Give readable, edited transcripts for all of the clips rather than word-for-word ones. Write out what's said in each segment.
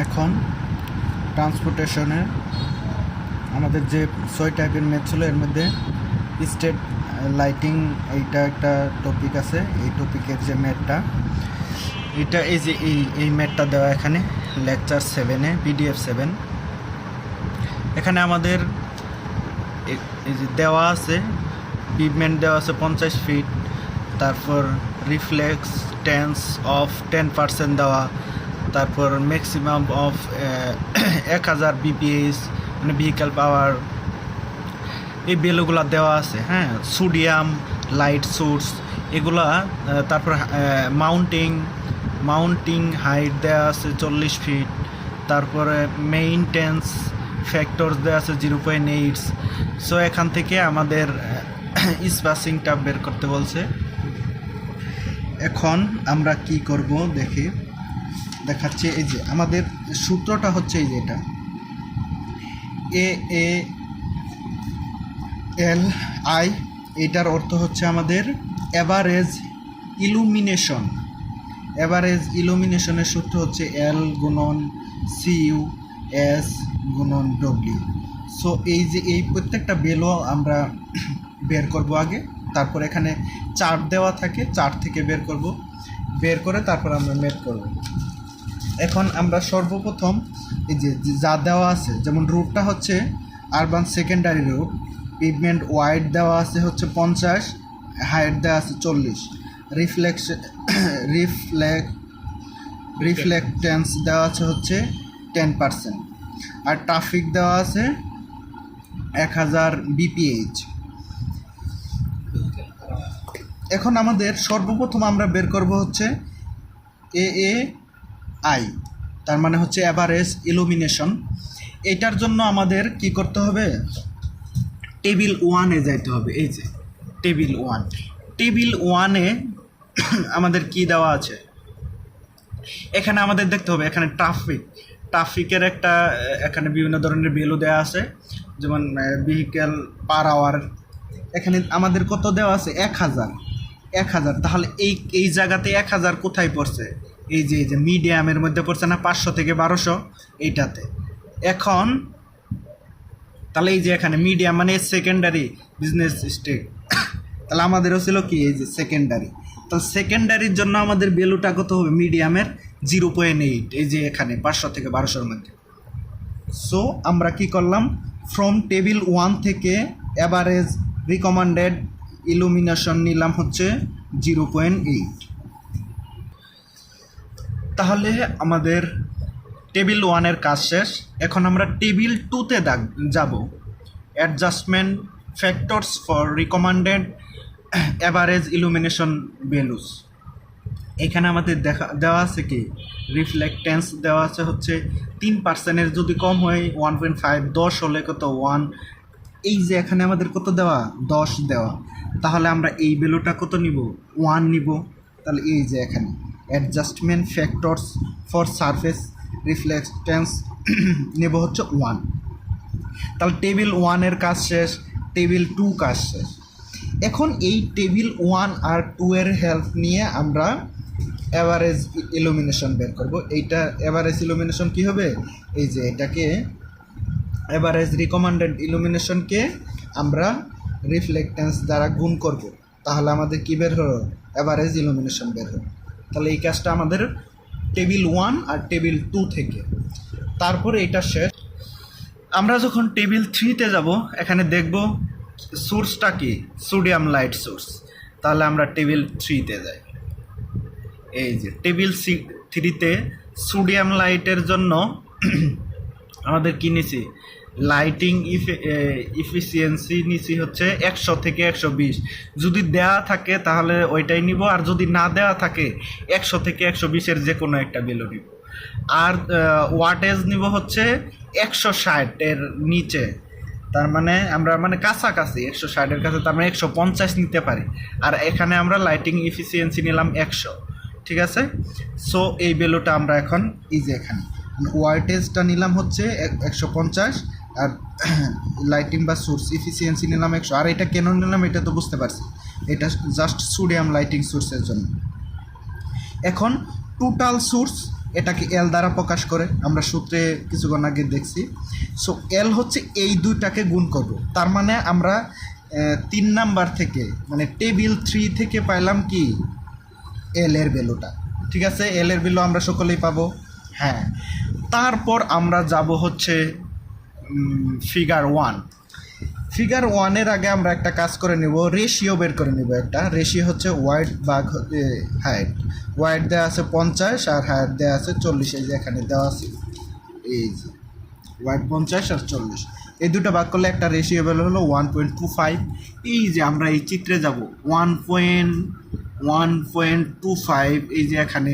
এখন ট্রান্সপোর্টেশনের আমাদের যে 6 টাইপের ম্যাথ ছিল এর মধ্যে স্টেট লাইটিং এইটা একটা টপিক আছে। এই টপিকের যে ম্যাথটা এটা এই যে এই ম্যাথটা দেওয়া এখানে লেকচার 7-এ PDF 7। এখানে আমাদের এই যে দেওয়া আছে পিভমেন্ট দেওয়া আছে 50 ফিট, তারপর রিফ্লেক্স টেন্স অফ 10% দেওয়া, তারপর ম্যাক্সিমাম অফ 1000 BPS মানে ভেহিক্যাল পাওয়ার, এই ভ্যালুগুলো দেওয়া আছে। হ্যাঁ, সোডিয়াম লাইট সোর্স এগুলা, তারপর মাউন্টিং হাইট দেওয়া আছে 40 ফিট, তারপরে মেইনটেন্স ফ্যাক্টরস দেওয়া আছে 0.8। সো এখান থেকে আমাদের স্পেসিংটা বের করতে বলছে। এখন আমরা কি করব দেখাচ্ছি। এই যে আমাদের সূত্রটা হচ্ছে এই যে এটা AALI, এটার অর্থ হচ্ছে আমাদের অ্যাভারেজ ইলুমিনেশনের সূত্র হচ্ছে L গুণন CU S গুণন W। সো এই যে এই প্রত্যেকটা ভ্যালু আমরা বের করব আগে, তারপর এখানে চার্ট দেওয়া থাকে, চার্ট থেকে বের করে তারপর আমরা ম্যাথ করব। এখন আমরা সর্বপ্রথম এই যে যা দেওয়া আছে, যেমন রুটটা হচ্ছে আরবান সেকেন্ডারি রুট, পিভমেন্ট ওয়াইড দেওয়া আছে হচ্ছে 50, হাইট দেওয়া আছে 40, রিফ্লেক্টেন্স দেওয়া আছে হচ্ছে 10%, আর ট্রাফিক দেওয়া আছে 1000 BPH। এখন আমাদের সর্বপ্রথম আমরা বের করব হচ্ছে AAI, তার মানে হচ্ছে অ্যাভারেজ ইলুমিনেশন। এটার জন্য আমাদের কি করতে হবে, টেবিল 1-এ যাইতে হবে। এই যে টেবিল 1-এ আমাদের কি দেওয়া আছে, এখানে আমাদের দেখতে হবে এখানে ট্রাফিকের একটা এখানে বিভিন্ন ধরনের ভ্যালু দেওয়া আছে, যেমন ভেহিক্যাল পার আওয়ার। এখানে আমাদের কত দেওয়া আছে 1000। তাহলে এই জায়গাতে 1000 কোথায় পড়ছে, এই যে মিডিয়ামের মধ্যে পড়ছে না, 500 থেকে 1200 এইটাতে। এখন তাহলে এই যে এখানে মিডিয়াম মানে সেকেন্ডারি বিজনেস স্টেট, তাহলে আমাদেরও ছিল কি এই যে সেকেন্ডারি। তাহলে সেকেন্ডারির জন্য আমাদের ভ্যালুটা কত হবে, মিডিয়ামের 0.8, এই যে এখানে 500 থেকে 1200-র মধ্যে। সো আমরা কি করলাম, ফ্রম টেবিল 1 থেকে অ্যাভারেজ রিকমেন্ডেড ইলুমিনেশন নিলাম হচ্ছে 0.8। তাহলে আমাদের টেবিল 1-এর কাজ শেষ। এখন আমরা টেবিল 2-তে যাব, adjustment factors for recommended average illumination values. এখানে আমাদের দেওয়া আছে কি, রিফ্লেক্টেন্স দেওয়া আছে হচ্ছে 3%-এর যদি কম হয় 1.5, 10 হলে কত 1। এই যে এখানে আমাদের কত দেওয়া 10 দেওয়া, তাহলে আমরা এই ভ্যালুটা কত নিব 1 নিব। তাহলে এই যে এখানে অ্যাডজাস্টমেন্ট ফ্যাক্টরস ফর সারফেস রিফ্লেক্টেন্স নেব হচ্ছে 1। তাহলে টেবিল 1-এর কাজ শেষ, টেবিল 2 কাজ শেষ। এখন এই টেবিল 1 আর 2-এর হেল্প নিয়ে আমরা অ্যাভারেজ ইলুমিনেশন বের করব। এইটা অ্যাভারেজ ইলুমিনেশন কি হবে, এই যে এটাকে অ্যাভারেজ রিকমেন্ডেড ইলুমিনেশনকে আমরা রিফ্লেক্টেন্স দ্বারা গুণ করব, তাহলে আমাদের কী বের হলো, অ্যাভারেজ ইলুমিনেশন বের হলো। তাহলে এই কাজটা আমাদের টেবিল 1 আর টেবিল 2 থেকে। তারপরে এটা শেষ। আমরা যখন টেবিল 3-তে যাব, এখানে দেখব সোর্সটা কি, সোডিয়াম লাইট সোর্স। তাহলে আমরা টেবিল 3-তে যাই। এই যে টেবিল 3-তে সোডিয়াম লাইটের জন্য আমাদের কি নিছি, লাইটিং ইফিসিয়েন্সি নিছি হচ্ছে 100 থেকে 120। যদি দেওয়া থাকে তাহলে ওইটাই নিব, আর যদি না দেওয়া থাকে 100 থেকে 120-এর যে কোনো একটা ভ্যালু নিব। আর ওয়াটেজ নিব হচ্ছে 160-এর নিচে, তার মানে আমরা কাছাকাছি 160-এর কাছে, তার মানে 150 নিতে পারি। আর এখানে আমরা লাইটিং ইফিসিয়েন্সি নিলাম 100, ঠিক আছে। সো এই ভ্যালুটা আমরা এখন এই যে এখানে ওয়াটেজটা নিলাম হচ্ছে 150, আর লাইটিং বা সোর্স ইফিসিয়েন্সি নিলাম 100। আর এটা কেন নিলাম এটা তো বুঝতে পারছি, এটা জাস্ট সোডিয়াম লাইটিং সোর্সের জন্য। এখন টোটাল সোর্স এটাকে এল দ্বারা প্রকাশ করে, আমরা সূত্রে কিছুক্ষণ আগে দেখছি। সো এল হচ্ছে এই দুইটাকে গুণ করব, তার মানে আমরা 3 নাম্বার থেকে মানে টেবিল 3 থেকে পাইলাম কি এল এর ভ্যালুটা। ঠিক আছে, এল এর ভ্যালু আমরা সকলেই পাবো। হ্যাঁ, তারপর আমরা যাব হচ্ছে ফিগার 1। ফিগার 1-এর আগে আমরা একটা কাজ করে নেব, রেশিও বের করে নেব। একটা রেশিও হচ্ছে ওয়াইড ভাগ হাইট। ওয়াইড দেওয়া আছে 50 আর হাইট দেওয়া আছে 40, এই যে এখানে দেওয়া আছে, এই যে ওয়াইড 50 আর 40, এই দুটো ভাগ করলে একটা রেশিও ভ্যালু হলো 1.25। এই যে আমরা এই চিত্রে যাব 1.25, এই যে এখানে।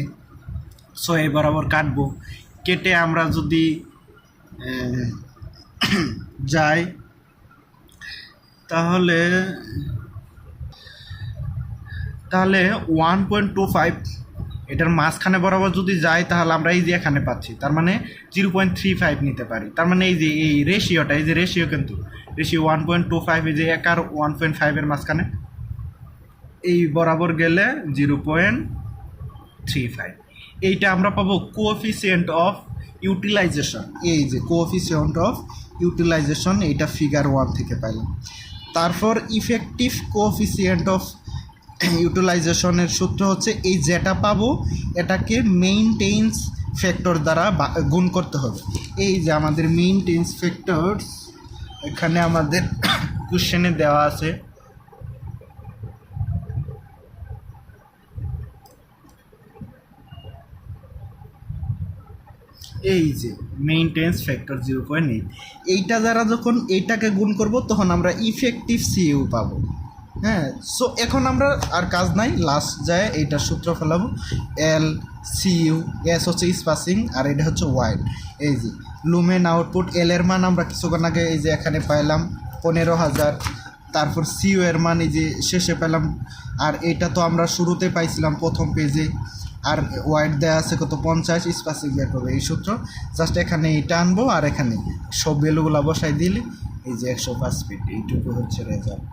সো এই বরাবর কাটবো, কেটে আমরা যদি যাই তাহলে 1.25 এটার মাঝখানে বরাবর যদি যাই তাহলে আমরা এই যে এখানে পাচ্ছি, তার মানে 0.35 নিতে পারি। তার মানে এই যে এই রেশিওটা, এই যে রেশিও কিন্তু রেশিও 1.25, এই যে 1 আর 1.5-এর মাঝখানে এই বরাবর গেলে 0.35। এইটা আমরা পাবো কোএফিসিয়েন্ট অফ ইউটিলাইজেশন। এই যে কোএফিসিয়েন্ট অফ ইউটিলাইজেশন, এইটা ফিগার 1 থেকে পাইলাম। তারপর ইফেক্টিভ কোএফিসিয়েন্ট অফ ইউটিলাইজেশনের সূত্র হচ্ছে এই যেটা পাবো এটাকে মেইনটেন্স ফ্যাক্টর দ্বারা গুণ করতে হবে। এই যে আমাদের মেইনটেন্স ফ্যাক্টরস এখানে আমাদের কোশ্চেনে দেওয়া আছে। এই যে মেইনটেন্স ফ্যাক্টর 0.8, এইটা দ্বারা যখন এইটাকে গুণ করব তখন আমরা ইফেক্টিভ সিইউ পাবো। হ্যাঁ, সো এখন আমরা আর কাজ নাই, লাস্ট যায় এইটার সূত্র ফেলাবো। এল সিইউ, এস হচ্ছে স্পাসিং আর এটা হচ্ছে ওয়াইড। এই যে লুমেন আউটপুট, এল এর মান আমরা কিছুক্ষণ আগে এই যে এখানে পাইলাম 15,000। তারপর সিইউ এর মান এই যে শেষে পেলাম, আর এটা তো আমরা শুরুতে পাইছিলাম প্রথম পেজে। আর ওয়াইড দেওয়া আছে কত 50, স্পাসিং বের করবে এই সূত্র। জাস্ট এখানে এটা আনবো আর এখানে সব ভ্যালুগুলো বসাই দিলে এই যে 105 ফিট, এইটুকু হচ্ছে রেজাল্ট।